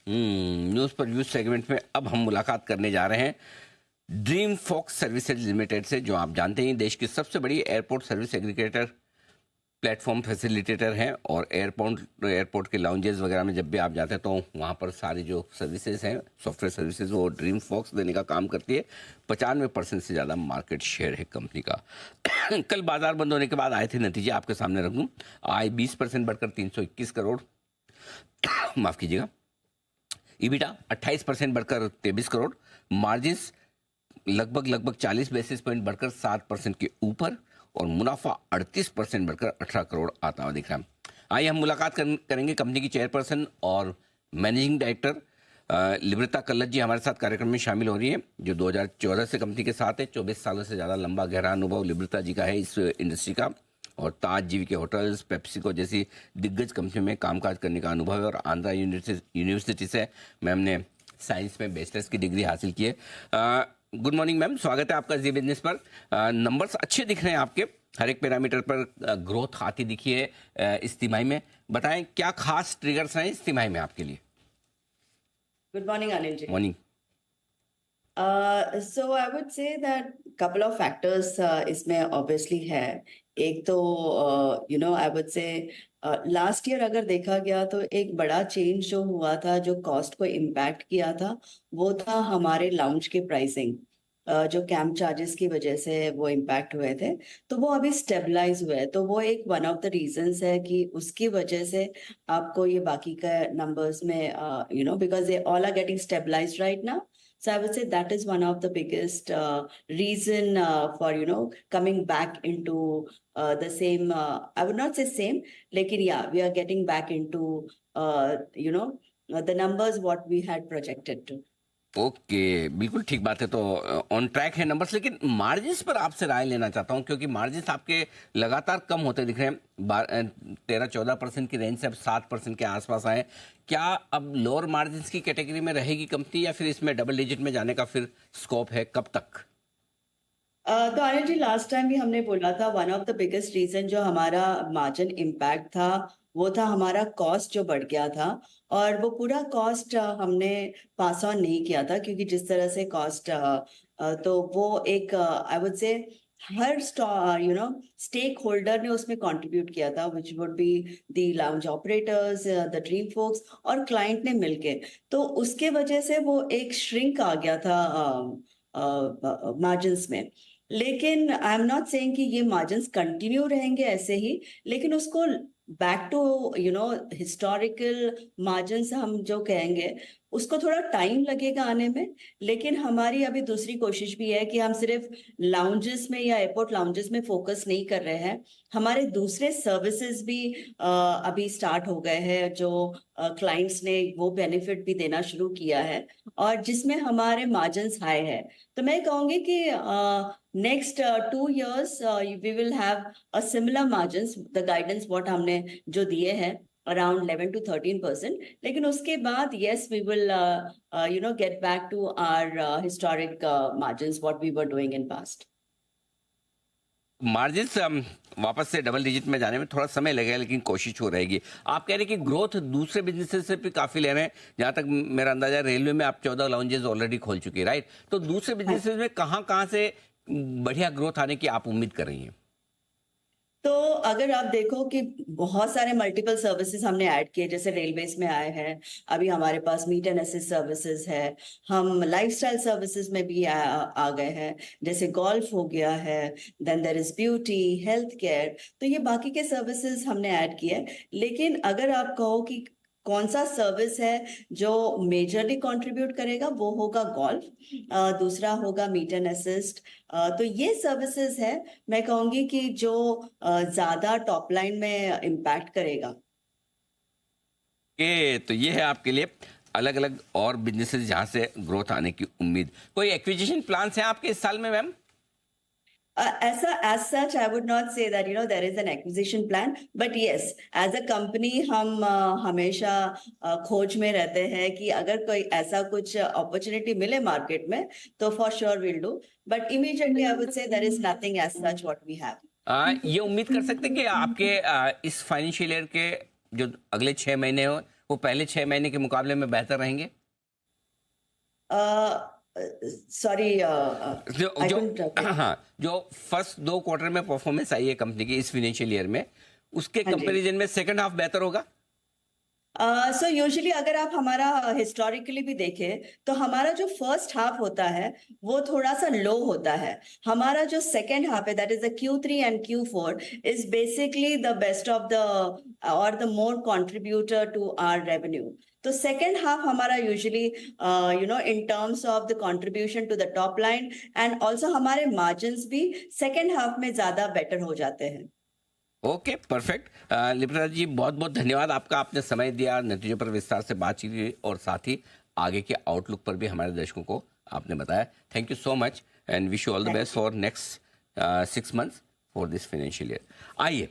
News पर views segment में अब हम मुलाकात करने जा रहे हैं ड्रीम फॉक्स सर्विसेज लिमिटेड से, जो आप जानते हैं देश की सबसे बड़ी airport service aggregator platform facilitator हैं। और एयरपोर्ट के लाउंजेस वगैरह में जब भी आप जाते हैं तो वहाँ पर सारी जो सर्विसेज हैं, सॉफ्टवेयर सर्विसेज, वो ड्रीम फॉक्स देने का काम करती है। 95% से ज़्यादा मार्केट शेयर है कंपनी का। कल बाजार बंद होने के बाद आए थे नतीजे, आपके सामने रख दूँ। आय 20% बढ़कर 321 करोड़, माफ़ कीजिएगा, ईबिटा 28% बढ़कर 23 करोड़, मार्जिन्स लगभग 40 बेसिस पॉइंट बढ़कर 7% के ऊपर, और मुनाफा 38% बढ़कर 18 करोड़ आता हुआ दिख रहा है। आइए हम मुलाकात करेंगे कंपनी की चेयरपर्सन और मैनेजिंग डायरेक्टर लिब्रिता कल्लत जी हमारे साथ कार्यक्रम में शामिल हो रही है, जो 2014 से कंपनी के साथ है। 24 सालों से ज़्यादा लंबा गहरा अनुभव लिब्रिता जी का है इस इंडस्ट्री का, और ताज जीवी के होटल्स, पेप्सिको जैसी दिग्गज कंपनियों में कामकाज करने का अनुभव है। और आंध्रा यूनिवर्सिटी से मैम ने साइंस में बैचलर्स की डिग्री हासिल की है। गुड मॉर्निंग मैम, स्वागत है आपका जी बिजनेस पर। नंबर्स अच्छे दिख रहे हैं आपके, हर एक पैरामीटर पर ग्रोथ आती दिखी है इस तिमाही में। बताएं क्या खास ट्रिगर्स हैं इस तिमाही में आपके लिए? Good morning Anil ji. Morning. So I would say that couple of factors इसमें obviously है। एक तो I would say last year अगर देखा गया तो एक बड़ा चेंज जो हुआ था, जो कॉस्ट को इम्पैक्ट किया था, वो था हमारे लाउंज के प्राइसिंग। जो कैंप चार्जेस की वजह से वो इम्पैक्ट हुए थे, तो वो अभी स्टेबलाइज हुए। तो वो एक वन ऑफ द रीजंस है कि उसकी वजह से आपको ये बाकी का नंबर्स में because they all are getting stabilised right now. So I would say that is one of the biggest reason for coming back into the same. I would not say same, लेकिन yeah, we are getting back into the numbers what we had projected to. Okay, बिल्कुल ठीक बात है। तो on track है numbers, लेकिन margins पर आपसे राय लेना चाहता हूं, क्योंकि मार्जिन्स आपके लगातार कम होते दिख रहे हैं। 13-14% की रेंज से अब 7% के आसपास आए। क्या अब लोअर मार्जिन्स की कैटेगरी में रहेगी कंपनी, या फिर इसमें डबल डिजिट में जाने का फिर स्कोप है? कब तक? तो अनिल जी, लास्ट टाइम भी हमने बोला था one of the biggest reason जो हमारा मार्जिन इम्पैक्ट था, वो था हमारा कॉस्ट जो बढ़ गया था। और वो पूरा कॉस्ट हमने पास ऑन नहीं किया था, क्योंकि जिस तरह से कॉस्ट तो वो एक I would say her stake holder ने उसमें कंट्रीब्यूट किया था, which would be the lounge operators, the dream folks और क्लाइंट ने मिलके। तो उसके वजह से वो एक श्रिंक आ गया था मार्जिन्स में। लेकिन आई एम नॉट सेइंग कि ये मार्जिन्स कंटिन्यू रहेंगे ऐसे ही, लेकिन उसको बैक टू हिस्टोरिकल मार्जिन्स हम जो कहेंगे, उसको थोड़ा टाइम लगेगा आने में। लेकिन हमारी अभी दूसरी कोशिश भी है कि हम सिर्फ लाउंजेस में या एयरपोर्ट लाउंजेस में फोकस नहीं कर रहे हैं, हमारे दूसरे सर्विसेज भी अभी स्टार्ट हो गए हैं, जो क्लाइंट्स ने वो बेनिफिट भी देना शुरू किया है, और जिसमें हमारे मार्जिन्स हाई है। तो मैं कहूंगी कि next 2 years we will have a similar margins, the guidance what हमने जो दिए हैं अराउंड 11-13%। लेकिन उसके बाद yes we will get back to our historic margins what we were doing in past. Margins वापस से डबल डिजिट में जाने में थोड़ा समय लगेगा, लेकिन कोशिश हो रहेगी। आप कह रहे हैं कि ग्रोथ दूसरे बिजनेसेस से भी काफी ले रहे हैं। जहां तक मेरा अंदाजा, रेलवे में आप 14 लाउंजेस ऑलरेडी खोल चुके हैं, राइट? तो दूसरे बिजनेसेस में कहां से बढ़िया ग्रोथ आने की आप उम्मीद कर रही हैं? तो अगर आप देखो कि बहुत सारे मल्टीपल सर्विसेज हमने ऐड किए, जैसे रेलवेज में आए हैं, अभी हमारे पास मीट एंड असिस्ट सर्विसेज है, हम लाइफस्टाइल सर्विसेज में भी आ गए हैं, जैसे गोल्फ हो गया है, then there is beauty, health care. तो ये बाकी के सर्विसेज हमने ऐड किए। लेकिन अगर आप कहो कि कौन सा सर्विस है जो मेजरली कंट्रीब्यूट करेगा, वो होगा गोल्फ, दूसरा होगा मीट एंड असिस्ट। तो ये सर्विसेज है, मैं कहूंगी कि जो ज्यादा टॉप लाइन में इम्पैक्ट करेगा। तो ये है आपके लिए अलग अलग और बिजनेसेस जहां से ग्रोथ आने की उम्मीद। कोई एक्विजिशन प्लान्स हैं आपके इस साल में मैम? ऐसा as such I would not say that there is an acquisition plan, but yes, as a company हम हमेशा खोज में रहते हैं कि अगर कोई ऐसा कुछ अपॉर्चुनिटी मिले मार्केट में, तो for sure we'll do, but immediately I would say there is nothing as such what we have. ये उम्मीद कर सकते हैं कि आपके इस फाइनेंशियल ईयर के जो अगले 6 महीने हो वो पहले 6 महीने के मुकाबले में बेहतर रहेंगे? सॉरी, जो आई जो कुडंट। हाँ, जो फर्स्ट 2 क्वार्टर में परफॉर्मेंस आई है कंपनी की इस फाइनेंशियल ईयर में, उसके हाँ जी। कंपैरिजन में सेकंड हाफ बेहतर होगा? सो यूजुअली अगर आप हमारा हिस्टोरिकली भी देखें तो हमारा जो फर्स्ट हाफ होता है वो थोड़ा सा लो होता है। हमारा जो सेकेंड हाफ है, that is the Q3 and Q4, is basically the best of the और the more contributor to our revenue. तो सेकेंड हाफ हमारा usually in terms of the contribution to the top line and also हमारे margins भी second half में ज्यादा better हो जाते हैं। Okay, perfect. लिप्रा जी, बहुत बहुत धन्यवाद आपका, आपने समय दिया, नतीजों पर विस्तार से बातचीत की और साथ ही आगे के आउटलुक पर भी हमारे दर्शकों को आपने बताया। Thank you so much and wish you all the best for next 6 months for this financial year. आइए